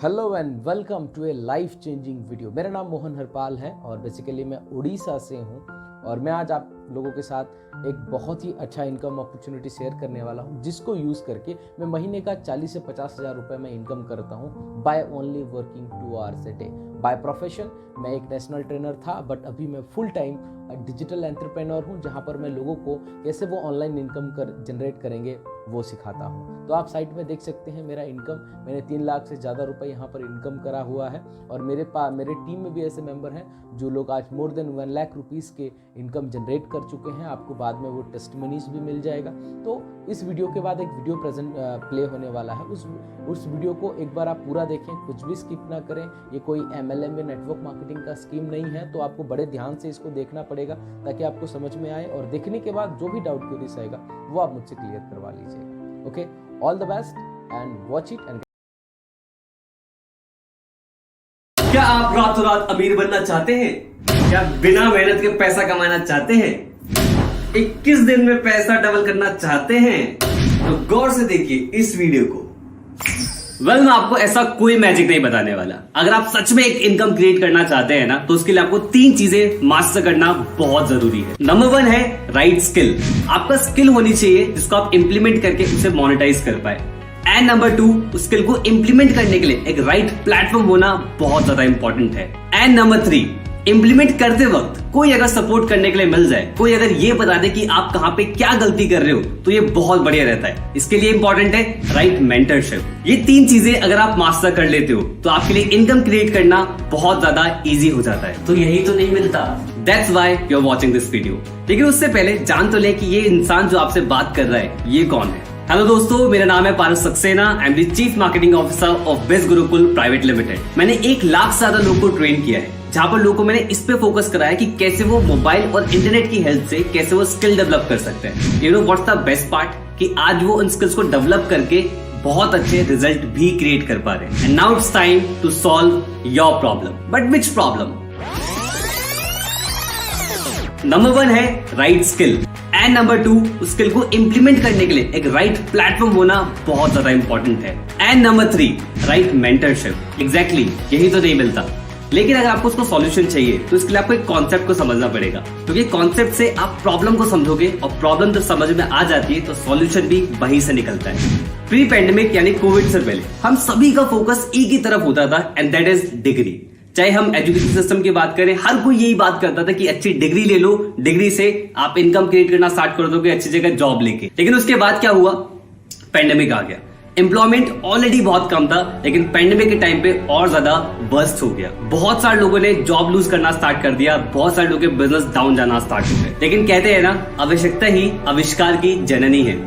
Hello and welcome to a life changing video. मेरा नाम मोहन हरपाल है और बेसिकली मैं उड़ीसा से हूँ और मैं आज आप लोगों के साथ एक बहुत ही अच्छा इनकम अपॉर्चुनिटी शेयर करने वाला हूँ, जिसको यूज़ करके मैं महीने का 40 से 50 हज़ार रुपये में इनकम करता हूँ by only working 2 hours a day. By profession मैं एक नेशनल ट्रेनर था, बट अभी मैं फुल टाइम डिजिटल एंटरप्रेन्योर हूँ, जहाँ पर मैं लोगों को कैसे वो ऑनलाइन इनकम जनरेट करेंगे वो सिखाता हूँ। तो आप साइट में देख सकते हैं मेरा इनकम, मैंने 3 लाख से ज़्यादा रुपए यहाँ पर इनकम करा हुआ है और मेरे टीम में भी ऐसे मेंबर हैं जो लोग आज मोर देन 1 लाख रुपीज़ के इनकम जनरेट कर चुके हैं। आपको बाद में वो टेस्टिमनीज भी मिल जाएगा। तो इस वीडियो के बाद एक वीडियो प्ले होने वाला है, उस वीडियो को एक बार आप पूरा देखें, कुछ भी स्किप ना करें। ये कोई MLM या नेटवर्क मार्केटिंग का स्कीम नहीं है, तो आपको बड़े ध्यान से इसको देखना पड़ेगा ताकि आपको समझ में आए, और देखने के बाद जो भी डाउट क्यूरीज आएगा वो आप मुझसे क्लियर करवा लीजिएगा। Okay, all the best and watch it. And क्या आप रातों रात अमीर बनना चाहते हैं? क्या बिना मेहनत के पैसा कमाना चाहते हैं? 21 दिन में पैसा डबल करना चाहते हैं? तो गौर से देखिए इस वीडियो को। मैं आपको ऐसा कोई मैजिक नहीं बताने वाला। अगर आप सच में एक इनकम क्रिएट करना चाहते हैं ना, तो उसके लिए आपको 3 चीजें मास्टर करना बहुत जरूरी है। नंबर 1 है राइट स्किल। आपका स्किल होनी चाहिए जिसको आप इंप्लीमेंट करके उसे मोनेटाइज कर पाए। एंड नंबर 2, उस स्किल को इंप्लीमेंट करने के लिए एक राइट प्लेटफॉर्म होना बहुत ज्यादा इंपॉर्टेंट है। एंड नंबर 3, इंप्लीमेंट करते वक्त कोई अगर सपोर्ट करने के लिए मिल जाए, कोई अगर ये बता दे कि आप कहां पे क्या गलती कर रहे हो, तो ये बहुत बढ़िया रहता है। इसके लिए इंपॉर्टेंट है राइट मेंटरशिप। ये 3 चीजें अगर आप मास्टर कर लेते हो तो आपके लिए इनकम क्रिएट करना बहुत ज्यादा इजी हो जाता है। तो यही तो नहीं मिलता, that's why you are watching this video. लेकिन उससे पहले जान तो ले कि ये इंसान जो आपसे बात कर रहा है ये कौन है। हेलो दोस्तों, मेरा नाम है Paras Saxena. I am the chief marketing officer of biz Gurukul private limited. मैंने 1 लाख से ज्यादा लोगों को ट्रेन किया है, जहां पर लोगों को मैंने इस पे फोकस कराया कि कैसे वो मोबाइल और इंटरनेट की हेल्प से कैसे वो स्किल डेवलप कर सकते हैं। You know what's the best part, कि आज वो उन स्किल्स को डेवलप करके बहुत अच्छे रिजल्ट भी क्रिएट कर पा रहे हैं। And now it's time to solve your problem. But which problem? Number 1 है राइट स्किल एंड नंबर 2, उस स्किल को इंप्लीमेंट करने के लिए एक राइट प्लेटफॉर्म होना बहुत ज्यादा इंपॉर्टेंट है। And number 3, right mentorship. Exactly, यही तो नहीं मिलता। लेकिन अगर आपको उसको सॉल्यूशन चाहिए तो इसके लिए आपको एक कॉन्सेप्ट को समझना पड़ेगा, क्योंकि कॉन्सेप्ट से आप प्रॉब्लम को समझोगे और प्रॉब्लम जब समझ में आ जाती है तो सॉल्यूशन भी वहीं से निकलता है। प्री पैंडेमिक यानी कोविड से पहले हम सभी का फोकस एक ही तरफ होता था, एंड दैट इज डिग्री। चाहे हम एजुकेशन सिस्टम की बात करें, हर कोई यही बात करता था कि अच्छी डिग्री ले लो, डिग्री से आप इनकम क्रिएट करना स्टार्ट कर दोगे अच्छी जगह जॉब लेके। लेकिन उसके बाद क्या हुआ? पैंडेमिक आ गया। एम्प्लॉयमेंट ऑलरेडी बहुत कम था, लेकिन पैंडेमिक के टाइम पे और ज्यादा बर्स्ट हो गया। बहुत सारे लोगों ने जॉब लूज करना स्टार्ट कर दिया, बहुत सारे लोगों के बिजनेस डाउन जाना स्टार्ट हो गए। लेकिन कहते हैं ना, आवश्यकता ही आविष्कार की जननी है।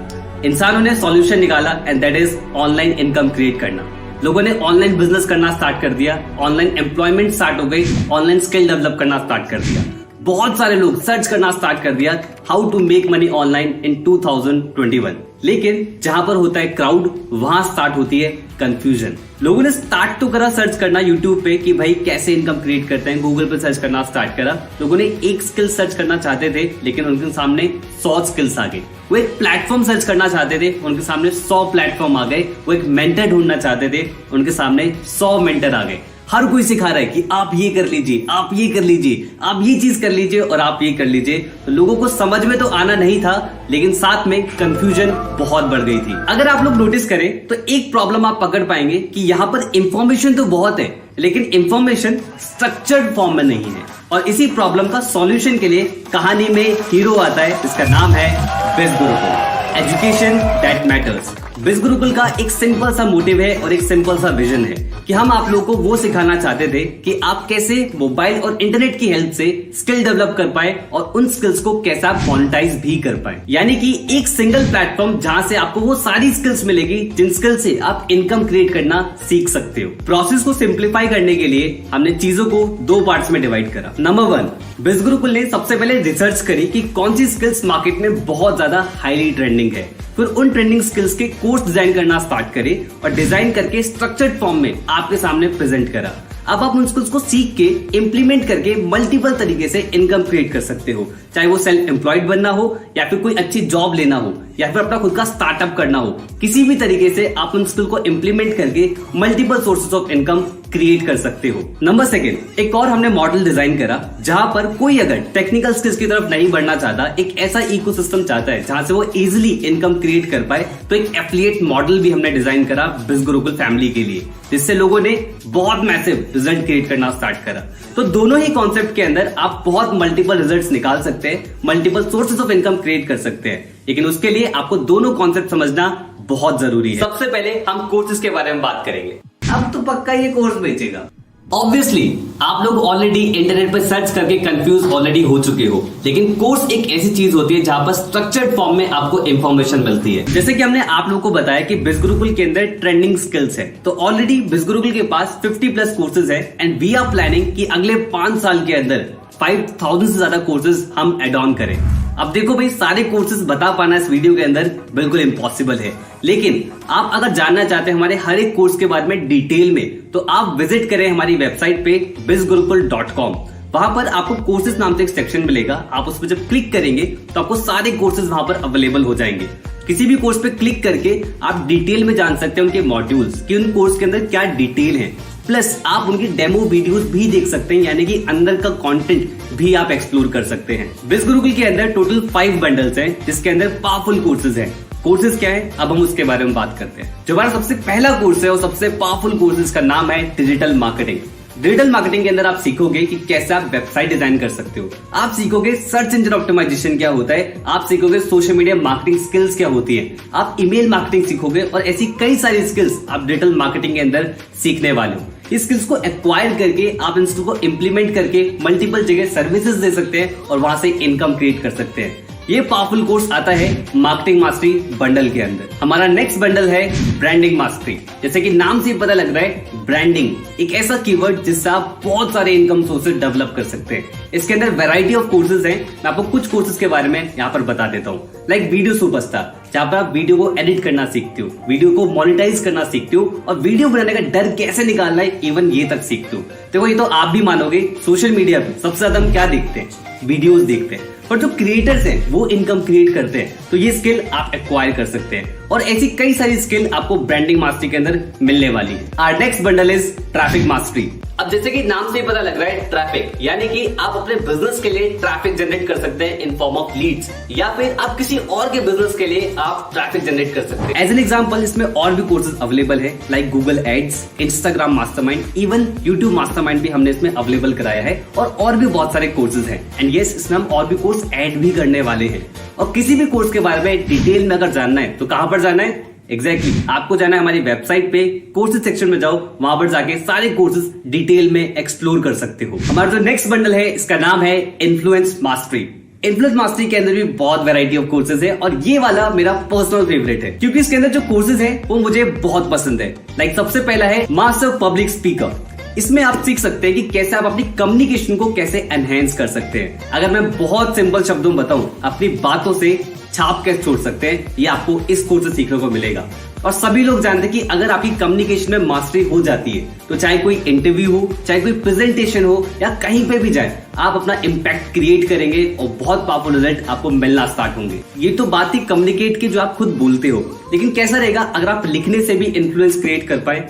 इंसानों ने सॉल्यूशन निकाला, and that is online income create करना। लोगों ने ऑनलाइन बिजनेस करना स्टार्ट कर दिया, ऑनलाइन एम्प्लॉयमेंट स्टार्ट हो गई, ऑनलाइन स्किल डेवलप करना स्टार्ट कर दिया। बहुत सारे लोग सर्च करना स्टार्ट कर दिया how to make money online in 2021। लेकिन जहां पर होता है क्राउड, वहां स्टार्ट होती है कंफ्यूजन। लोगों ने स्टार्ट तो करा सर्च करना यूट्यूब पे कि भाई कैसे इनकम क्रिएट करते हैं, गूगल पे सर्च करना स्टार्ट करा। लोगों ने एक स्किल सर्च करना चाहते थे, लेकिन उनके सामने 100 स्किल्स आ गए। वो एक प्लेटफॉर्म सर्च करना चाहते थे, उनके सामने 100 प्लेटफॉर्म आ गए। वो एक मेंटर ढूंढना चाहते थे, उनके सामने 100 मेंटर आ गए। हर कोई सिखा रहा है कि आप ये कर लीजिए, आप ये कर लीजिए, आप ये चीज कर लीजिए और आप ये कर लीजिए। तो लोगों को समझ में तो आना नहीं था, लेकिन साथ में कंफ्यूजन बहुत बढ़ गई थी। अगर आप लोग नोटिस करें तो एक प्रॉब्लम आप पकड़ पाएंगे कि यहाँ पर इंफॉर्मेशन तो बहुत है, लेकिन इंफॉर्मेशन स्ट्रक्चर्ड फॉर्म में नहीं है। और इसी प्रॉब्लम का सॉल्यूशन के लिए कहानी में हीरो आता है, जिसका नाम है बिज गुरुकुल, एजुकेशन दैट मैटर्स। बिज गुरुकुल का एक सिंपल सा मोटिव है और एक सिंपल सा विजन है कि हम आप लोगों को वो सिखाना चाहते थे कि आप कैसे मोबाइल और इंटरनेट की हेल्प से स्किल डेवलप कर पाए और उन स्किल्स को कैसे आप मोनेटाइज भी कर पाए। यानी कि एक सिंगल प्लेटफॉर्म जहां से आपको वो सारी स्किल्स मिलेगी जिन स्किल से आप इनकम क्रिएट करना सीख सकते हो। प्रोसेस को सिंप्लीफाई करने के लिए हमने चीजों को 2 पार्ट्स में डिवाइड करा। नंबर 1, बिज गुरुकुल ने सबसे पहले रिसर्च करी कि कौन सी स्किल्स मार्केट में बहुत ज्यादा हाईली ट्रेंडिंग है। फिर उन ट्रेंडिंग स्किल्स के कोर्स डिजाइन करना स्टार्ट करे और डिजाइन करके स्ट्रक्चर्ड फॉर्म में आपके सामने प्रेजेंट करा। अब आप उन स्किल्स को सीख के इम्प्लीमेंट करके मल्टीपल तरीके से इनकम क्रिएट कर सकते हो, चाहे वो सेल्फ एम्प्लॉयड बनना हो या फिर कोई अच्छी जॉब लेना हो या फिर अपना खुद का स्टार्टअप करना हो। किसी भी तरीके से आप उन स्किल को इम्प्लीमेंट करके multiple sources of income create कर सकते हो। नंबर सेकंड, एक और हमने मॉडल डिजाइन करा जहां पर कोई अगर टेक्निकल स्किल्स की तरफ नहीं बढ़ना चाहता, एक ऐसा इकोसिस्टम चाहता है जहां से वो इजीली इनकम क्रिएट कर पाए, तो एक एफिलिएट मॉडल भी हमने डिजाइन करा बिज़गुरुकुल फैमिली के लिए, जिससे लोगों ने बहुत मैसिव रिजल्ट क्रिएट करना स्टार्ट करा। तो दोनों ही कॉन्सेप्ट के अंदर आप बहुत मल्टीपल रिजल्ट्स निकाल सकते हैं, multiple sources of income create कर सकते हैं, लेकिन उसके लिए आपको दोनों कॉन्सेप्ट समझना बहुत जरूरी है। सबसे पहले हम कोर्सेज के बारे में बात करेंगे। अब तो पक्का ये कोर्स बेचेगा। ऑब्वियसली आप लोग ऑलरेडी इंटरनेट पर सर्च करके कंफ्यूज ऑलरेडी हो चुके हो, लेकिन कोर्स एक ऐसी चीज होती है जहां पर स्ट्रक्चर्ड फॉर्म में आपको इंफॉर्मेशन मिलती है। जैसे कि हमने आप लोगों को बताया कि बिज़गुरुकुल के अंदर ट्रेंडिंग स्किल्स है, तो ऑलरेडी बिज़गुरुकुल के पास 50+ कोर्सेज है एंड वी आर प्लानिंग कि अगले 5 साल के अंदर 5000 से ज्यादा कोर्सेज हम एड ऑन करें। अब देखो भाई, सारे कोर्सेज बता पाना इस वीडियो के अंदर बिल्कुल इम्पॉसिबल है, लेकिन आप अगर जानना चाहते हैं हमारे हर एक कोर्स के बारे में डिटेल में, तो आप विजिट करें हमारी वेबसाइट पे bizgurukul.com। वहां पर आपको कोर्सेज नाम से एक सेक्शन मिलेगा, आप उस पर जब क्लिक करेंगे तो आपको सारे कोर्सेज वहां पर अवेलेबल हो जाएंगे। किसी भी कोर्स पे क्लिक करके आप डिटेल में जान सकते हैं उनके मॉड्यूल्स कि उन कोर्स के अंदर क्या डिटेल है, प्लस आप उनकी डेमो वीडियोस भी देख सकते हैं, यानी कि अंदर का कंटेंट भी आप एक्सप्लोर कर सकते हैं। बिज़गुरुकुल के अंदर टोटल 5 बंडल्स हैं, जिसके अंदर पावरफुल कोर्सेज हैं। कोर्सेज क्या है, अब हम उसके बारे में बात करते हैं। जो हमारा सबसे पहला कोर्स है और सबसे पावरफुल कोर्सेज का नाम है डिजिटल मार्केटिंग। डिजिटल मार्केटिंग के अंदर आप सीखोगे कि कैसे आप वेबसाइट डिजाइन कर सकते हो, आप सीखोगे सर्च इंजन ऑप्टिमाइजेशन क्या होता है, आप सीखोगे सोशल मीडिया मार्केटिंग स्किल्स क्या होती है, आप ईमेल मार्केटिंग सीखोगे और ऐसी कई सारी स्किल्स आप डिजिटल मार्केटिंग के अंदर सीखने वाले हो। इस स्किल्स को एक्वायर करके आप इन स्किल्स को इंप्लीमेंट करके मल्टीपल जगह सर्विसेज दे सकते हैं और वहां से इनकम क्रिएट कर सकते हैं। ये पावरफुल कोर्स आता है मार्केटिंग मास्टरी बंडल के अंदर। हमारा नेक्स्ट बंडल है ब्रांडिंग मास्टरी। जैसे कि नाम से पता लग रहा है, ब्रांडिंग एक ऐसा कीवर्ड जिससे आप बहुत सारे इनकम सोर्सेज डेवलप कर सकते हैं। इसके अंदर वैरायटी ऑफ कोर्सेज हैं। मैं आपको कुछ कोर्सेज के बारे में यहाँ पर बता देता हूँ, लाइक वीडियो सुपरस्टार, जहां पर आप वीडियो को एडिट करना सीखते हो, वीडियो को मोनेटाइज करना सीखते हो और वीडियो बनाने का डर कैसे निकालना है, इवन ये तक सीखते हो। देखो, ये तो आप भी मानोगे, सोशल मीडिया पे सबसे ज्यादा हम क्या देखते हैं, वीडियोस देखते हैं, पर जो क्रिएटर्स हैं वो इनकम क्रिएट करते हैं, तो ये स्किल आप एक्वायर कर सकते हैं और ऐसी कई सारी स्किल आपको ब्रांडिंग मास्टरी के अंदर मिलने वाली है। Our next bundle is traffic mastery. अब जैसे कि नाम से ही पता लग रहा है, ट्रैफिक यानी कि आप अपने बिजनेस के लिए ट्रैफिक जनरेट कर सकते हैं इन फॉर्म ऑफ लीड्स, या फिर आप किसी और के बिजनेस के लिए आप ट्रैफिक जनरेट कर सकते हैं। एज एन एग्जांपल, इसमें और भी कोर्सेज अवेलेबल है, like Google ads, Instagram mastermind, even YouTube mastermind भी हमने इसमें अवेलेबल कराया है और भी बहुत सारे कोर्सेज हैं। एंड यस, इसमें हम और भी कोर्स ऐड भी करने वाले हैं। और किसी भी कोर्स के बारे में डिटेल में अगर जानना है तो कहां पर जाना है? एग्जैक्टली आपको जाना है हमारी वेबसाइट पे, कोर्सेज सेक्शन में जाओ, वहां पर जाके सारे कोर्सेज डिटेल में एक्सप्लोर कर सकते हो। हमारा जो नेक्स्ट बंडल है, इसका नाम है इन्फ्लुएंस मास्टरी। इन्फ्लुएंस मास्टरी के अंदर भी बहुत वैरायटी ऑफ कोर्सेज है और ये वाला मेरा पर्सनल फेवरेट है, क्योंकि इसके अंदर जो कोर्सेज है वो मुझे बहुत पसंद है। लाइक सबसे पहला है मास्टर पब्लिक स्पीकर। इसमें आप सीख सकते हैं कि कैसे आप अपनी कम्युनिकेशन को कैसे एनहेंस कर सकते हैं। अगर मैं बहुत सिंपल शब्दों में बताऊं, अपनी बातों से छाप कैसे छोड़ सकते हैं, ये आपको इस कोर्स से सीखने को मिलेगा। और सभी लोग जानते हैं कि अगर आपकी कम्युनिकेशन में मास्टरी हो जाती है, तो चाहे कोई इंटरव्यू हो, चाहे कोई प्रेजेंटेशन हो या कहीं पे भी जाए, आप अपना इम्पैक्ट क्रिएट करेंगे और बहुत पावरफुल रिजल्ट आपको मिलना स्टार्ट होंगे। ये तो बात ही कम्युनिकेट की जो आप खुद बोलते हो, लेकिन कैसा रहेगा अगर आप लिखने से भी इन्फ्लुएंस क्रिएट कर पाए?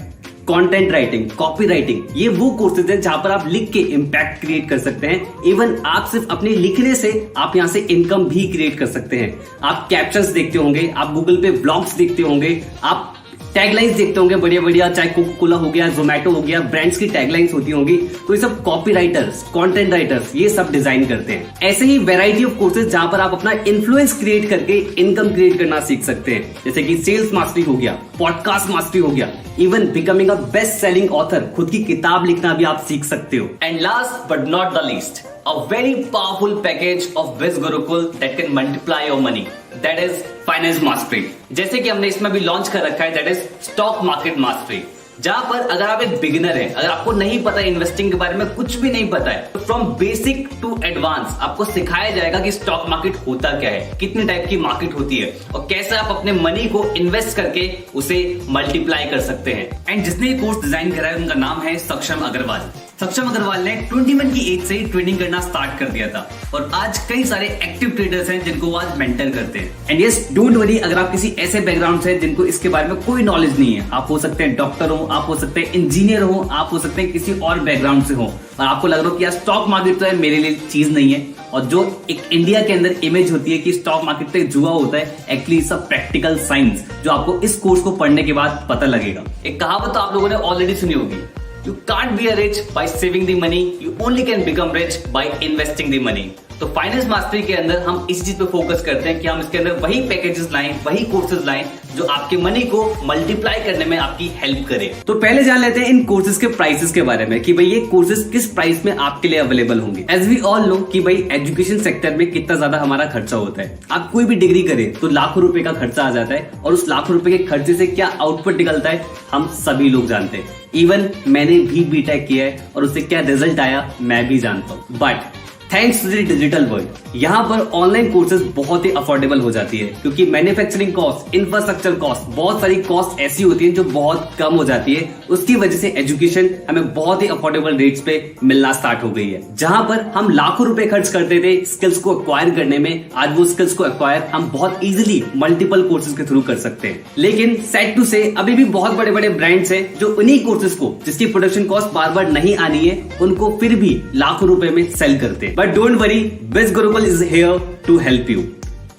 कंटेंट राइटिंग, कॉपी राइटिंग, ये वो कोर्सेज हैं जहां पर आप लिख के इम्पैक्ट क्रिएट कर सकते हैं। इवन आप सिर्फ अपने लिखने से आप यहां से इनकम भी क्रिएट कर सकते हैं। आप कैप्शंस देखते होंगे, आप गूगल पे व्लॉग्स देखते होंगे, आप टैगलाइंस देखते होंगे बढ़िया बढ़िया, चाहे कोका कोला हो गया, जोमैटो हो गया, ब्रांड्स की टैगलाइंस होती होंगी। तो ये सब कॉपी राइटर्स, कंटेंट राइटर्स ये सब डिजाइन करते हैं। ऐसे ही वैरायटी ऑफ कोर्सेज जहां पर आप अपना इन्फ्लुएंस क्रिएट करके इनकम क्रिएट करना सीख सकते हैं, जैसे कि सेल्स मास्टरी हो गया, पॉडकास्ट मास्टरी हो गया, even becoming a best selling author, खुद की किताब लिखना भी आप सीख सकते हो। And last but not the least, a very powerful package of BizGurukul that can multiply your money, that is finance mastery. जैसे कि हमने इसमें भी लॉन्च कर रखा है, that is stock market mastery. जहां पर अगर आप एक बिगिनर है, अगर आपको नहीं पता इन्वेस्टिंग के बारे में, कुछ भी नहीं पता है, तो फ्रॉम बेसिक टू एडवांस आपको सिखाया जाएगा कि स्टॉक मार्केट होता क्या है, कितने टाइप की मार्केट होती है और कैसे आप अपने मनी को इन्वेस्ट करके उसे मल्टीप्लाई कर सकते हैं। एंड जिसने ये कोर्स डिजाइन करा है उनका नाम है सक्षम अग्रवाल। सक्षम अग्रवाल ने 21 की एज से ही ट्रेडिंग करना स्टार्ट कर दिया था और आज कई सारे एक्टिव ट्रेडर्स हैं जिनको वो आज मेंटर करते हैं। एंड यस, डोंट वरी, अगर आप किसी ऐसे बैकग्राउंड से जिनको इसके बारे में कोई नॉलेज नहीं है, आप हो सकते हैं डॉक्टर हो, आप हो सकते हैं इंजीनियर हो, आप हो सकते हैं किसी और बैकग्राउंड से हो और आपको लग रहा हो कि यार स्टॉक मार्केट तो है मेरे लिए चीज नहीं है, और जो एक इंडिया के अंदर इमेज होती है कि स्टॉक मार्केट पे जुआ होता है, एक्चुअली सब प्रैक्टिकल साइंस जो आपको इस कोर्स को पढ़ने के बाद पता लगेगा। एक कहावत तो आप लोगों ने ऑलरेडी सुनी होगी, You can't be a rich by saving the money, you only can become rich by investing the money। तो फाइनेंस मास्टरी के अंदर हम इस चीज पे फोकस करते हैं कि हम इसके अंदर वही पैकेजेस लाएं, वही कोर्सेज लाएं जो आपके मनी को मल्टीप्लाई करने में आपकी हेल्प करे। तो पहले जान लेते हैं इन कोर्सेज के प्राइसेस के बारे में कि भाई ये कोर्सेज किस प्राइस में आपके लिए अवेलेबल होंगे। एज वी ऑल नो कि भाई एजुकेशन सेक्टर में कितना ज्यादा हमारा खर्चा होता है। आप कोई भी डिग्री करें तो लाखों रुपए का खर्चा आ जाता है और उस लाखों रुपए के खर्चे से क्या आउटपुट निकलता है हम सभी लोग जानते हैं। इवन मैंने भी बीटेक किया है और उससे क्या रिजल्ट आया मैं भी जानता हूँ। But thanks to the digital world यहाँ पर ऑनलाइन कोर्सेज बहुत ही अफोर्डेबल हो जाती है, क्योंकि मैन्युफैक्चरिंग कॉस्ट, इंफ्रास्ट्रक्चर कॉस्ट, बहुत सारी कॉस्ट ऐसी होती है जो बहुत कम हो जाती है। उसकी वजह से एजुकेशन हमें बहुत ही अफोर्डेबल रेट्स पे मिलना स्टार्ट हो गई है। जहां पर हम लाखों रुपए खर्च करते थे स्किल्स को एक्वायर करने में, आज वो स्किल्स को एक्वायर हम बहुत इजीली मल्टीपल कोर्सेज के थ्रू कर सकते हैं। लेकिन सैड टू से अभी भी बहुत बड़े बड़े ब्रांड्स हैं जो उन्हीं कोर्सेज को जिसकी प्रोडक्शन कॉस्ट बार बार नहीं आनी है उनको फिर भी लाखों रुपए में सेल करते हैं। But don't worry, Biz Gurukul is here to help you.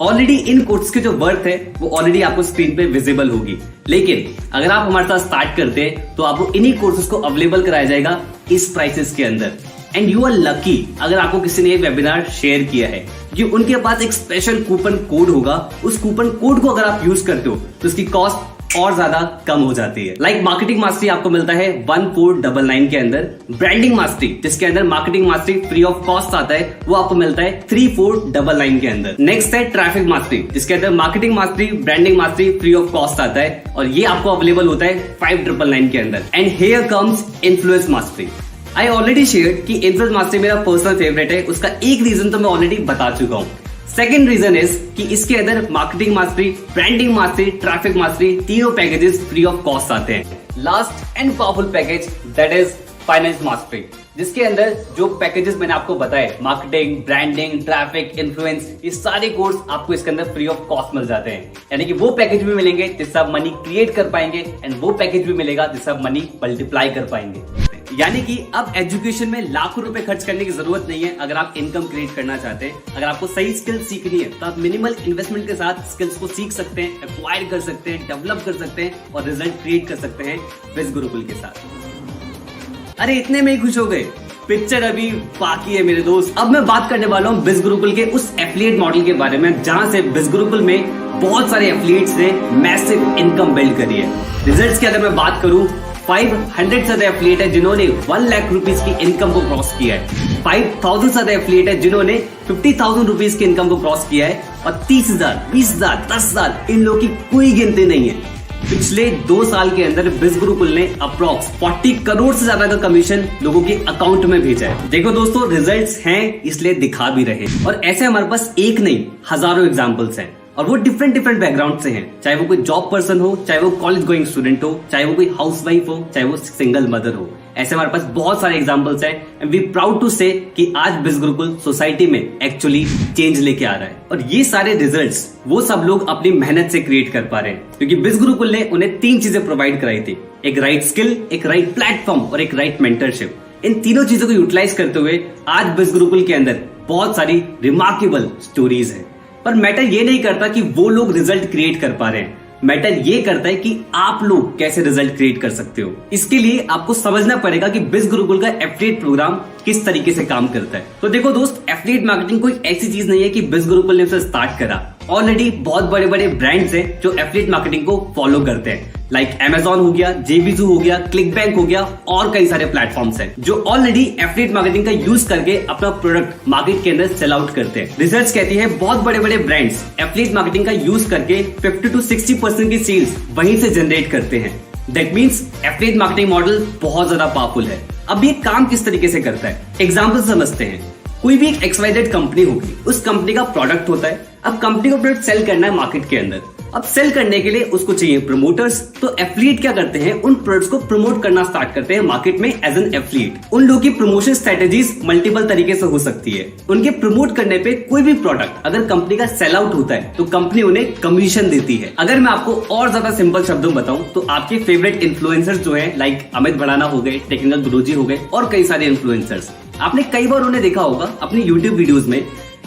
Already इन कोर्स की जो वर्थ है वो ऑलरेडी आपको स्क्रीन पे विजिबल होगी, लेकिन अगर आप हमारे साथ स्टार्ट करते हैं तो आपको इन्हीं कोर्सेज को अवेलेबल कराया जाएगा इस प्राइसेस के अंदर। एंड यू आर लकी अगर आपको किसी ने ये वेबिनार शेयर किया है, क्योंकि उनके पास एक स्पेशल कूपन कोड होगा। उस कूपन कोड को अगर आप यूज करते हो तो उसकी कॉस्ट और ज्यादा कम हो जाती है। लाइक मार्केटिंग मास्टरी आपको मिलता है 1499 के अंदर, ब्रांडिंग मास्टरी जिसके अंदर marketing mastery free of cost आता है वो आपको मिलता है 3499 के अंदर। नेक्स्ट है ट्रैफिक मास्टरी जिसके अंदर marketing mastery, branding mastery free of cost आता है और ये आपको अवेलेबल होता है 5999 के अंदर। And here comes influence mastery. I already share कि इन्फ्लुएंस मास्टरी मेरा पर्सनल फेवरेट है। उसका एक रीजन तो मैं ऑलरेडी बता चुका हूँ। सेकेंड रीजन इज कि इसके अंदर marketing mastery, branding mastery, traffic mastery तीनों पैकेजेस फ्री ऑफ कॉस्ट आते हैं। Last and powerful package that is finance mastery, जिसके अंदर जो पैकेजेस मैंने आपको बताए, मार्केटिंग, ब्रांडिंग, ट्रैफिक, इन्फ्लुएंस, ये सारे कोर्स आपको इसके अंदर फ्री ऑफ कॉस्ट मिल जाते हैं। यानी कि वो पैकेज भी मिलेंगे जिससे आप मनी क्रिएट कर पाएंगे एंड वो पैकेज भी मिलेगा जिससे आप मनी मल्टीप्लाई कर पाएंगे। यानी कि अब एजुकेशन में लाखों रुपए खर्च करने की जरूरत नहीं है अगर आप इनकम क्रिएट करना चाहते हैं। अगर आपको सही स्किल्स सीखनी है तो आप मिनिमल इन्वेस्टमेंट के साथ स्किल्स को सीख सकते हैं, एक्वायर कर सकते हैं, डेवलप कर सकते हैं और रिजल्ट क्रिएट कर सकते हैं बिज गुरुकुल के साथ। अरे इतने में ही खुश हो गए? पिक्चर अभी बाकी है मेरे दोस्त। अब मैं बात करने वाला हूँ बिज गुरुकुल के उस एफिलिएट मॉडल के बारे में जहां से बिज गुरुकुल में बहुत सारे एफिलिएट्स ने मैसिव इनकम बिल्ड करी है। रिजल्ट्स की अगर मैं बात करूं, 500 से ज्यादा एफिलिएट है जिन्होंने 1 लाख रुपीस की इनकम को क्रॉस किया है। 5000 से ज्यादा एफिलिएट है जिन्होंने 50,000 रुपीस की इनकम को क्रॉस किया है और 30,000, 20,000, 10,000 इन लोगों की कोई गिनती नहीं है। पिछले 2 साल के अंदर बिज गुरुकुल ने अप्रॉक्स 40 करोड़ से ज्यादा का कमीशन लोगों के अकाउंट में भेजा है। देखो दोस्तों, रिजल्ट्स हैं इसलिए दिखा भी रहे और ऐसे हमारे पास एक नहीं हजारों एग्जांपल्स हैं और वो डिफरेंट बैकग्राउंड से हैं। चाहे वो कोई जॉब पर्सन हो, चाहे वो कॉलेज गोइंग स्टूडेंट हो, चाहे वो कोई हाउसवाइफ हो, चाहे वो सिंगल मदर हो। ऐसे हमारे पास बहुत सारे एग्जांपल्स हैं एंड वी प्राउड टू से कि आज बिज गुरुकुल सोसाइटी में एक्चुअली चेंज लेके आ रहा है और ये सारे रिजल्ट्स वो सब लोग अपनी मेहनत से क्रिएट कर पा रहे हैं, क्योंकि बिज गुरुकुल ने उन्हें 3 चीजें प्रोवाइड कराई थी, एक राइट स्किल, एक राइट प्लेटफॉर्म और एक राइट मेंटरशिप। इन तीनों चीजों को यूटिलाइज करते हुए आज बिज गुरुकुल के अंदर बहुत सारी रिमार्केबल स्टोरीज हैं। पर मैटर ये नहीं करता कि वो लोग रिजल्ट क्रिएट कर पा रहे हैं, मैटर ये करता है कि आप लोग कैसे रिजल्ट क्रिएट कर सकते हो। इसके लिए आपको समझना पड़ेगा कि बिज गुरुकुल का एफिलिएट प्रोग्राम किस तरीके से काम करता है। तो देखो दोस्त, एफिलिएट मार्केटिंग कोई ऐसी चीज नहीं है कि बिज गुरुकुल ने उसे स्टार्ट करा। ऑलरेडी बहुत बड़े बड़े ब्रांड्स हैं जो एफिलिएट मार्केटिंग को फॉलो करते हैं, लाइक Amazon हो गया, JVZoo हो गया, क्लिकबैंक हो गया और कई सारे प्लेटफॉर्म्स हैं जो ऑलरेडी एफिलिएट मार्केटिंग का यूज करके अपना प्रोडक्ट मार्केट के अंदर सेल आउट करते हैं। रिसर्च कहती है बहुत बड़े बड़े ब्रांड्स एफिलिएट मार्केटिंग का यूज करके 50 to 60% की सेल्स वहीं से जनरेट करते हैं। That means affiliate marketing model बहुत ज्यादा पावरफुल है। अब ये काम किस तरीके से करता है, एग्जाम्पल समझते हैं। कोई भी एक XYZ कंपनी होगी, उस कंपनी का प्रोडक्ट होता है। अब कंपनी को प्रोडक्ट सेल करना है मार्केट के अंदर। अब सेल करने के लिए उसको चाहिए प्रमोटर्स। तो एफिलिएट क्या करते हैं, उन प्रोडक्ट्स को प्रमोट करना स्टार्ट करते हैं मार्केट में एज एन एफिलिएट। उन लोगों की प्रमोशन स्ट्रेटेजीज मल्टीपल तरीके से हो सकती है। उनके प्रमोट करने पे कोई भी प्रोडक्ट अगर कंपनी का सेल आउट होता है तो कंपनी उन्हें कमीशन देती है। अगर मैं आपको और ज्यादा सिंपल शब्दों में बताऊं तो आपके फेवरेट इन्फ्लुएंसर्स जो है लाइक अमित भड़ाना हो गए, टेक्निकल गुरुजी हो गए और कई सारे इन्फ्लुएंसर्स, आपने कई बार उन्हें देखा होगा अपनी यूट्यूब वीडियोस में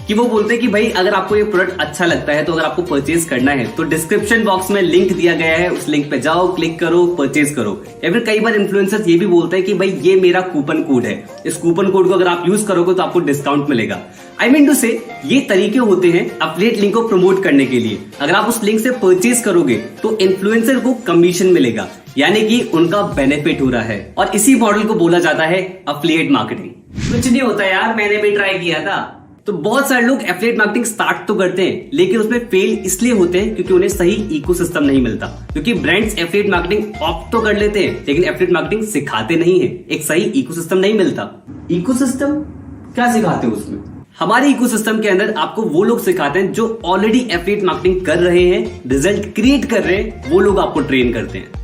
कि वो बोलते हैं कि भाई अगर आपको ये प्रोडक्ट अच्छा लगता है तो अगर आपको परचेज करना है तो डिस्क्रिप्शन बॉक्स में लिंक दिया गया है, उस लिंक पे जाओ, क्लिक करो, परचेज करो। या फिर कई बार इन्फ्लुएंसर्स ये भी बोलते हैं कि भाई ये मेरा कूपन कोड है, इस कूपन कोड को अगर आप यूज करोगे तो आपको डिस्काउंट मिलेगा। आई मीन टू से ये तरीके होते हैं एफिलिएट लिंक को प्रमोट करने के लिए। अगर आप उस लिंक से परचेज करोगे तो इन्फ्लुएंसर को कमीशन मिलेगा, यानी कि उनका बेनिफिट हो रहा है। और इसी मॉडल को बोला जाता है एफिलिएट मार्केटिंग। कुछ नहीं होता यार, मैंने भी ट्राई किया था। तो बहुत सारे लोग एफिलिएट मार्केटिंग स्टार्ट तो करते हैं लेकिन उसमें फेल इसलिए होते हैं क्योंकि उन्हें सही इकोसिस्टम नहीं मिलता। क्योंकि ब्रांड्स एफिलिएट मार्केटिंग ऑप्ट तो कर लेते हैं लेकिन एफिलिएट मार्केटिंग सिखाते नहीं है, एक सही इकोसिस्टम नहीं मिलता। इकोसिस्टम क्या सिखाते हो उसमें? हमारे इकोसिस्टम के अंदर आपको वो लोग सिखाते हैं जो ऑलरेडी एफिलिएट मार्केटिंग कर रहे हैं, रिजल्ट क्रिएट कर रहे हैं, वो लोग आपको ट्रेन करते हैं।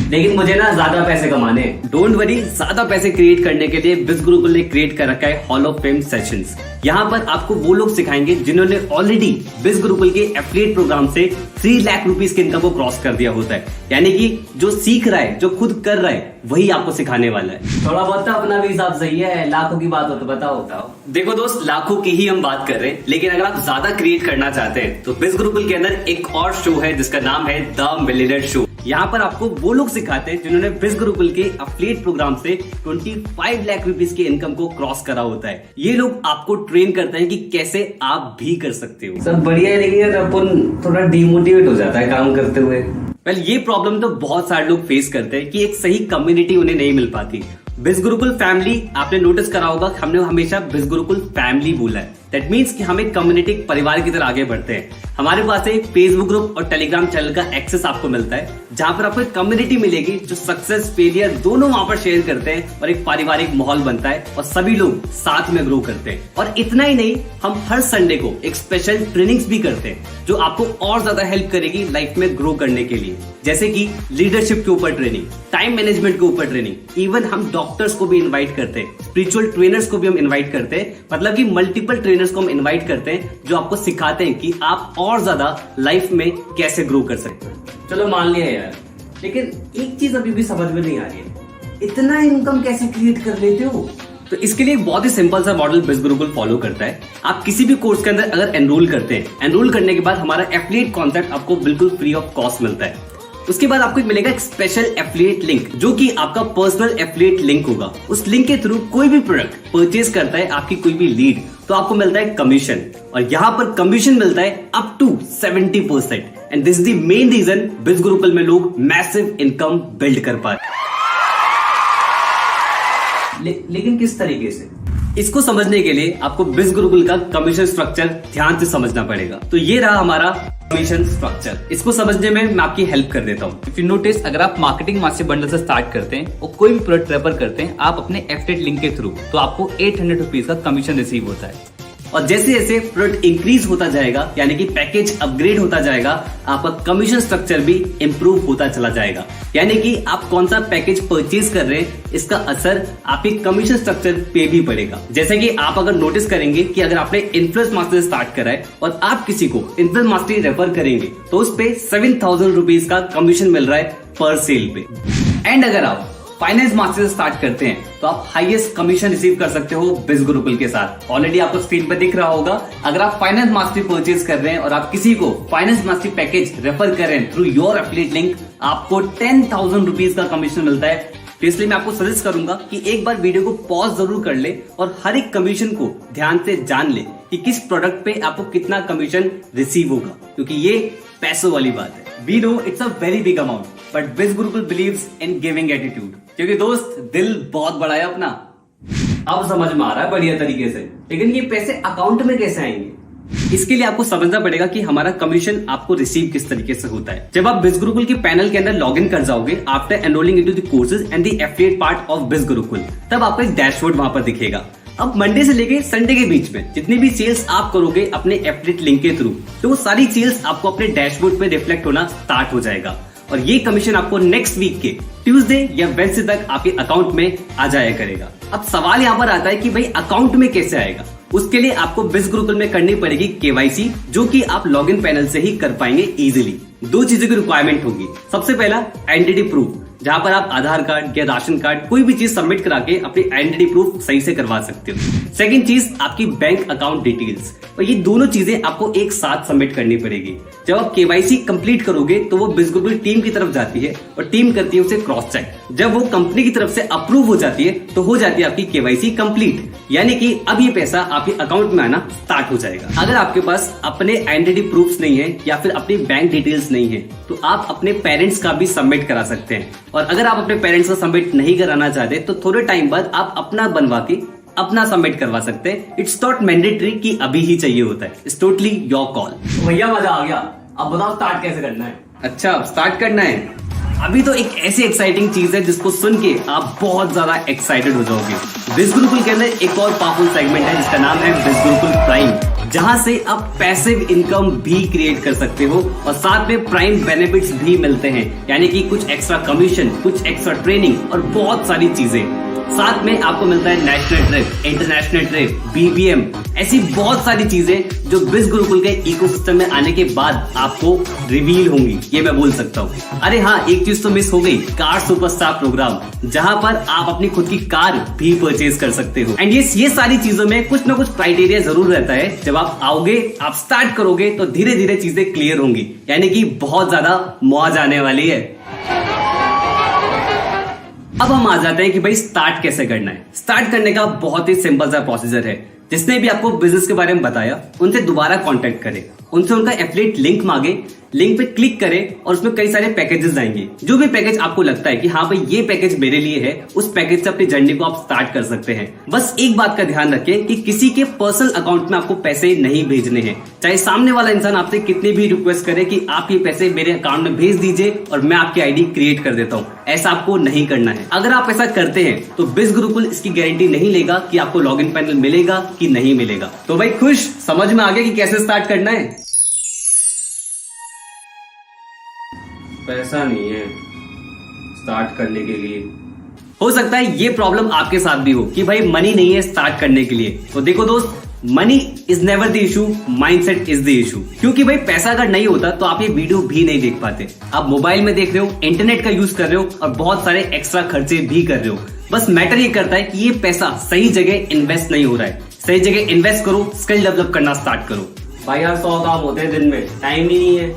लेकिन मुझे ना ज्यादा पैसे कमाने हैं। डोंट वरी, ज्यादा पैसे क्रिएट करने के लिए बिज गुरुकुल ने क्रिएट कर रखा है हॉल ऑफ फेम सेशंस। यहाँ पर आपको वो लोग सिखाएंगे जिन्होंने ऑलरेडी बिज गुरुकुल के एफिलिएट प्रोग्राम से 3 लाख रुपीस के इनकम को क्रॉस कर दिया होता है। यानी कि जो सीख रहा है, जो खुद कर रहा है, वही आपको सिखाने वाला है। थोड़ा बहुत अपना भी हिसाब सही है, लाखों की बात हो तो बताओ। देखो दोस्त, लाखों की ही हम बात कर रहे हैं, लेकिन अगर आप ज्यादा क्रिएट करना चाहते हैं तो बिज गुरुकुल के अंदर एक और शो है जिसका नाम है द मिलियनेयर शो। यहाँ पर आपको वो लोग सिखाते हैं जिन्होंने बिज गुरुकुल के एफिलिएट प्रोग्राम से 25 लाख रुपीस की इनकम को क्रॉस करा होता है। ये लोग आपको ट्रेन करते हैं कि कैसे आप भी कर सकते हो। सब बढ़िया है लेकिन अपन थोड़ा डिमोटिवेट हो जाता है काम करते हुए। वेल, ये प्रॉब्लम तो बहुत सारे लोग फेस करते हैं कि एक सही कम्युनिटी उन्हें नहीं मिल पाती। बिज गुरुकुल फैमिली, आपने नोटिस करा होगा हमने हमेशा बिज गुरुकुल फैमिली बोला है। दैट मीन्स कि हम एक कम्युनिटी परिवार की तरह आगे बढ़ते हैं। हमारे पास एक फेसबुक ग्रुप और टेलीग्राम चैनल का एक्सेस आपको मिलता है जहां पर आपको एक कम्युनिटी मिलेगी जो सक्सेस फेलियर दोनों वहां पर शेयर करते हैं और एक पारिवारिक माहौल बनता है और सभी लोग साथ में ग्रो करते हैं। और इतना ही नहीं, हम हर संडे को एक स्पेशल ट्रेनिंग्स भी करते हैं जो आपको और ज्यादा हेल्प करेगी लाइफ में ग्रो करने के लिए। जैसे कि लीडरशिप के ऊपर ट्रेनिंग, टाइम मैनेजमेंट के ऊपर ट्रेनिंग, इवन हम डॉक्टर्स को भी इन्वाइट करते हैं, स्पिरिचुअल ट्रेनर्स को भी हम इन्वाइट करते हैं। मतलब कि मल्टीपल ट्रेनर्स को हम इन्वाइट करते हैं जो आपको सिखाते हैं कि आप और ज्यादा लाइफ में कैसे ग्रो कर सकते हैं। चलो मान लिया यार, लेकिन एक चीज अभी भी समझ में नहीं आ रही है, इतना इनकम कैसे क्रिएट कर लेते हो? तो इसके लिए बहुत ही सिंपल सा मॉडल बिज गुरुकुल फॉलो करता है। आप किसी भी कोर्स के अंदर अगर एनरोल करते हैं, एनरोल करने के बाद हमारा एफिलिएट कॉन्सेप्ट आपको बिल्कुल फ्री ऑफ कॉस्ट मिलता है। उसके बाद आपको मिलेगा एक स्पेशल एफिलिएट लिंक जो कि आपका पर्सनल एफिलिएट लिंक होगा। उस लिंक के थ्रू कोई भी प्रोडक्ट परचेज करता है आपकी कोई भी लीड, तो आपको मिलता है कमीशन। और यहाँ पर कमीशन मिलता है up to 70%। And this is the main reason Biz Gurukul में लोग मैसिव इनकम बिल्ड कर पाए। लेकिन किस तरीके से? इसको समझने के लिए आपको बिज गुरुकुल का कमीशन स्ट्रक्चर ध्यान से समझना पड़ेगा। तो ये रहा हमारा कमीशन स्ट्रक्चर। इसको समझने में मैं आपकी हेल्प कर देता हूँ। इफ यू नोटिस, अगर आप मार्केटिंग मास्टर बंडल से स्टार्ट करते हैं और कोई भी प्रोडक्ट रेफर करते हैं आप अपने एफिलिएट लिंक के थ्रू, तो आपको 800 रुपीज का कमीशन रिसीव होता है। और जैसे जैसे प्रोडक्ट इंक्रीज होता जाएगा, यानी कि पैकेज अपग्रेड होता जाएगा, आपका कमीशन स्ट्रक्चर भी इंप्रूव होता चला जाएगा। यानी कि आप कौन सा पैकेज परचेज कर रहे हैं, इसका असर आपके कमीशन स्ट्रक्चर पे भी पड़ेगा। जैसे कि आप अगर नोटिस करेंगे कि अगर आपने इन्फ्लुएंस मास्टर स्टार्ट करा है और आप किसी को इन्फ्लुएंस मास्टरी रेफर करेंगे तो उस पे 7000 रुपीज का कमीशन मिल रहा है पर सेल पे। एंड अगर आप फाइनेंस मास्टर स्टार्ट करते हैं तो आप हाईएस्ट कमीशन रिसीव कर सकते हो बिज गुरुकुल के साथ। ऑलरेडी आपको स्क्रीन पर दिख रहा होगा, अगर आप फाइनेंस मास्टरी परचेज कर रहे हैं और आप किसी को फाइनेंस मास्टरी पैकेज रेफर करें थ्रू योर एफिलिएट लिंक, आपको 10,000 रुपीज का कमीशन मिलता है। तो इसलिए मैं आपको सजेस्ट करूंगा कि एक बार वीडियो को पॉज जरूर कर ले और हर एक कमीशन को ध्यान से जान ले कि किस प्रोडक्ट पे आपको कितना कमीशन रिसीव होगा, क्योंकि ये पैसों वाली बात है। We know it's a very big amount, but Biz Gurukul believes in giving attitude. क्योंकि दोस्त दिल बहुत बड़ा है अपना। अब समझ में आ रहा है बढ़िया तरीके से, लेकिन ये पैसे अकाउंट में कैसे आएंगे? इसके लिए आपको समझना पड़ेगा कि हमारा कमीशन आपको रिसीव किस तरीके से होता है। जब आप बिज गुरुकुल के पैनल के अंदर लॉग इन कर जाओगे after enrolling into the courses and the affiliate part of biz Gurukul, तब आपको एक डैशबोर्ड वहां पर दिखेगा। अब मंडे से लेके संडे के बीच में जितनी भी सेल्स आप करोगे अपने एफिलिएट लिंक के थ्रू, तो वो सारी सेल्स आपको अपने डैशबोर्ड पे रिफ्लेक्ट होना स्टार्ट हो जाएगा और ये कमीशन आपको नेक्स्ट वीक के ट्यूसडे या वेडनेसडे तक आपके अकाउंट में आ जाया करेगा। अब सवाल यहाँ पर आता है कि भाई अकाउंट में कैसे आएगा। उसके लिए आपको बिज गुरुकुल में करनी पड़ेगी केवाईसी, जो कि आप लॉगिन पैनल से ही कर पाएंगे इजीली। दो चीजों की रिक्वायरमेंट होगी। सबसे पहला आइडेंटिटी प्रूफ, जहां पर आप आधार कार्ड या राशन कार्ड कोई भी चीज सबमिट करा के अपनी आइडेंटिटी प्रूफ सही से करवा सकते हो। सेकंड चीज आपकी बैंक अकाउंट डिटेल्स, और ये दोनों चीजें आपको एक साथ सबमिट करनी पड़ेगी। जब आप केवाईसी कंप्लीट करोगे तो वो बिज गुरुकुल टीम की तरफ जाती है और टीम करती है उसे क्रॉस चेक। जब वो कंपनी की तरफ से अप्रूव हो जाती है तो हो जाती है आपकी केवाईसी कंप्लीट, यानी कि अब ये पैसा आपके अकाउंट में आना स्टार्ट हो जाएगा। अगर आपके पास अपने आइडेंटिटी प्रूफ्स नहीं है या फिर अपनी बैंक डिटेल्स नहीं है तो आप अपने पेरेंट्स का भी सबमिट करा सकते हैं। और अगर आप अपने पेरेंट्स का सबमिट नहीं कराना चाहते तो थोड़े टाइम बाद आप अपना बनवा के अपना सबमिट करवा सकते हैं। इट्स नॉट मैंडेटरी कि अभी ही चाहिए होता है, इट्स टोटली योर कॉल। भैया मजा आ गया, अब बताओ स्टार्ट कैसे करना है। अच्छा, अब स्टार्ट करना है। अभी तो एक ऐसी एक्साइटिंग चीज है जिसको सुन के आप बहुत ज्यादा एक्साइटेड हो जाओगे। बिज गुरुकुल के अंदर एक और पावरफुल सेगमेंट है जिसका नाम है बिज गुरुकुल प्राइम, जहां से आप पैसिव इनकम भी क्रिएट कर सकते हो और साथ में प्राइम बेनिफिट्स भी मिलते हैं, यानी कि कुछ एक्स्ट्रा कमीशन, कुछ एक्स्ट्रा ट्रेनिंग और बहुत सारी चीजें। साथ में आपको मिलता है national trip, international trip, BBM, ऐसी बहुत सारी चीजें जो बिज गुरुकुल के इकोसिस्टम में आने के बाद आपको रिवील होंगी, ये मैं बोल सकता हूँ। अरे हाँ, एक चीज तो मिस हो गई, कार सुपरस्टार प्रोग्राम, जहां पर आप अपनी खुद की कार भी परचेज कर सकते हो। एंड ये सारी चीजों में कुछ ना कुछ क्राइटेरिया जरूर रहता है। जब आप आओगे, आप स्टार्ट करोगे तो धीरे धीरे चीजें क्लियर होंगी, यानी कि बहुत ज्यादा मौज आने वाली है। अब हम आ जाते हैं कि भाई स्टार्ट कैसे करना है। स्टार्ट करने का बहुत ही सिंपल सा प्रोसीजर है। जिसने भी आपको बिजनेस के बारे में बताया उनसे दोबारा कांटेक्ट करें, उनसे उनका एफिलिएट लिंक मांगे, लिंक पे क्लिक करें और उसमें कई सारे पैकेजेस आएंगे। जो भी पैकेज आपको लगता है कि हाँ भाई ये पैकेज मेरे लिए है, उस पैकेज से अपनी जर्नी को आप स्टार्ट कर सकते हैं। बस एक बात का ध्यान रखें कि किसी के पर्सनल अकाउंट में आपको पैसे नहीं भेजने हैं। चाहे सामने वाला इंसान आपसे कितने भी रिक्वेस्ट करे कि आप ये पैसे मेरे अकाउंट में भेज दीजिए और मैं आपकी आईडी क्रिएट कर देता हूँ, ऐसा आपको नहीं करना है। अगर आप ऐसा करते हैं तो बिज गुरुकुल इसकी गारंटी नहीं लेगा कि आपको लॉगिन पैनल मिलेगा कि नहीं मिलेगा। तो भाई खुश, समझ में आ गया कि कैसे स्टार्ट करना है। पैसा नहीं है स्टार्ट करने के लिए। हो सकता है ये प्रॉब्लम आपके साथ भी हो कि भाई मनी नहीं है स्टार्ट करने के लिए। तो देखो दोस्त, money is never the issue, mindset is the issue. क्योंकि भाई पैसा अगर नहीं होता तो आप ये वीडियो भी नहीं देख पाते। आप मोबाइल में देख रहे हो, इंटरनेट का यूज कर रहे हो और बहुत सारे एक्स्ट्रा खर्चे भी कर रहे हो। बस मैटर ये करता है कि ये पैसा सही जगह इन्वेस्ट नहीं हो रहा है। सही जगह इन्वेस्ट करो, स्किल डेवलप करना स्टार्ट करो। भाई यार 100 काम होते हैं दिन में, टाइम ही नहीं है।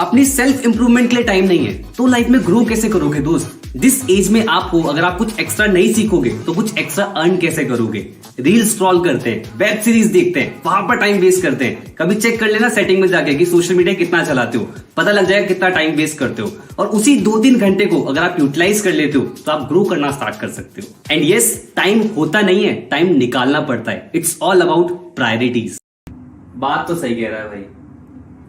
अपनी सेल्फ इंप्रूवमेंट के लिए टाइम नहीं है तो लाइफ में ग्रो कैसे करोगे दोस्त? जिस एज में आप हो, अगर आप कुछ एक्स्ट्रा नहीं सीखोगे तो कुछ एक्स्ट्रा अर्न कैसे करोगे? रील स्क्रॉल करते हैं, वेब सीरीज देखते हैं, वहां पर टाइम वेस्ट करते हैं। कभी चेक कर लेना सेटिंग में जाके कि सोशल मीडिया कितना चलाते हो, पता लग जाएगा कितना टाइम वेस्ट करते हो। और उसी 2-3 घंटे को अगर आप यूटिलाइज कर लेते हो तो आप ग्रो करना स्टार्ट कर सकते हो। एंड यस, टाइम होता नहीं है, टाइम निकालना पड़ता है। It's all about priorities. बात तो सही कह रहा है भाई,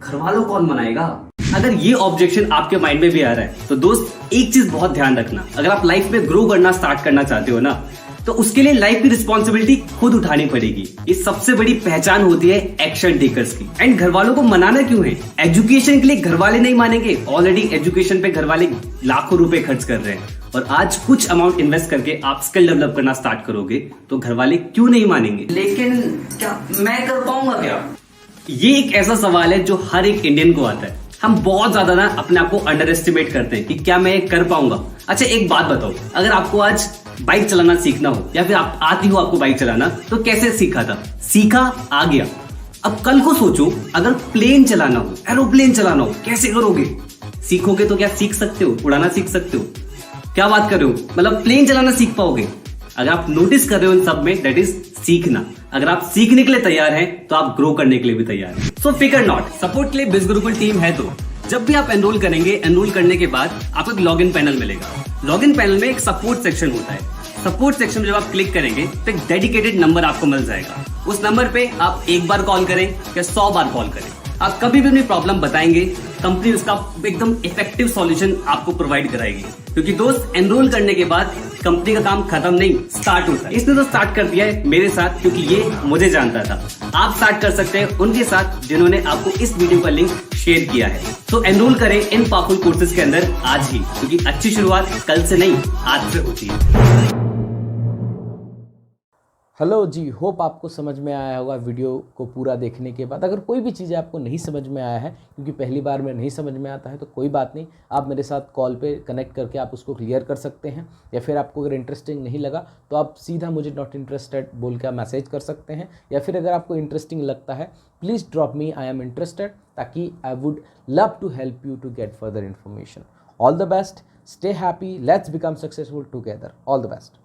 घर वालों कौन मनाएगा? अगर ये ऑब्जेक्शन आपके माइंड में भी आ रहा है तो दोस्त एक चीज बहुत ध्यान रखना, अगर आप लाइफ में ग्रो करना स्टार्ट करना चाहते हो ना तो उसके लिए लाइफ की रिस्पॉन्सिबिलिटी खुद उठानी पड़ेगी। ये सबसे बड़ी पहचान होती है एक्शन टेकर्स की। एंड घर वालों को मनाना क्यों है? एजुकेशन के लिए घर वाले नहीं मानेंगे। ऑलरेडी एजुकेशन पे घर वाले लाखों रुपए खर्च कर रहे हैं और आज कुछ अमाउंट इन्वेस्ट करके आप स्किल डेवलप करना स्टार्ट करोगे तो घर वाले क्यों नहीं मानेंगे? लेकिन क्या मैं कर पाऊंगा क्या? ये एक ऐसा सवाल है जो हर एक इंडियन को आता है। हम बहुत ज्यादा ना अपने आप को अंडर एस्टिमेट करते हैं कि क्या मैं कर पाऊंगा। अच्छा एक बात बताओ, अगर आपको आज बाइक चलाना सीखना हो या फिर आप आती हो आपको बाइक चलाना, तो कैसे सीखा था? सीखा, आ गया। अब कल को सोचो अगर प्लेन चलाना हो, एरोप्लेन चलाना हो, कैसे करोगे? सीखोगे तो क्या सीख सकते हो? उड़ाना सीख सकते हो? क्या बात कर रहे हो? मतलब प्लेन चलाना सीख पाओगे? अगर आप नोटिस कर रहे हो इन सब में, दैट इज सीखना। अगर आप सीखने के लिए तैयार हैं तो आप ग्रो करने के लिए भी तैयार हैं। सो फिकर नॉट, सपोर्ट के लिए बिज गुरुकुल टीम है। तो जब भी आप एनरोल करेंगे, एनरोल करने के बाद आपको एक लॉगिन पैनल मिलेगा। लॉगिन पैनल में एक सपोर्ट सेक्शन होता है। सपोर्ट सेक्शन में जब आप क्लिक करेंगे तो एक डेडिकेटेड नंबर आपको मिल जाएगा। उस नंबर पे आप एक बार कॉल करें या 100 बार कॉल करें, आप कभी भी अपनी प्रॉब्लम बताएंगे, कंपनी उसका एकदम इफेक्टिव सॉल्यूशन आपको प्रोवाइड कराएगी। क्योंकि दोस्त, एनरोल करने के बाद कंपनी का काम खत्म नहीं, स्टार्ट होता है। इसने तो स्टार्ट कर दिया है मेरे साथ, क्योंकि ये मुझे जानता था। आप स्टार्ट कर सकते हैं उनके साथ जिन्होंने आपको इस वीडियो का लिंक शेयर किया है। तो एनरोल करें इन पावरफुल कोर्सेज के अंदर आज ही, क्योंकि अच्छी शुरुआत कल से नहीं, आज से होती है। हेलो जी, होप आपको समझ में आया होगा वीडियो को पूरा देखने के बाद। अगर कोई भी चीज़ें आपको नहीं समझ में आया है, क्योंकि पहली बार में नहीं समझ में आता है, तो कोई बात नहीं, आप मेरे साथ कॉल पे कनेक्ट करके आप उसको क्लियर कर सकते हैं। या फिर आपको अगर इंटरेस्टिंग नहीं लगा तो आप सीधा मुझे नॉट इंटरेस्टेड बोल के मैसेज कर सकते हैं। या फिर अगर आपको इंटरेस्टिंग लगता है, please drop me I am interested, ताकि I would love to help you to get further information. All the best, stay happy, let's become successful together. All the best.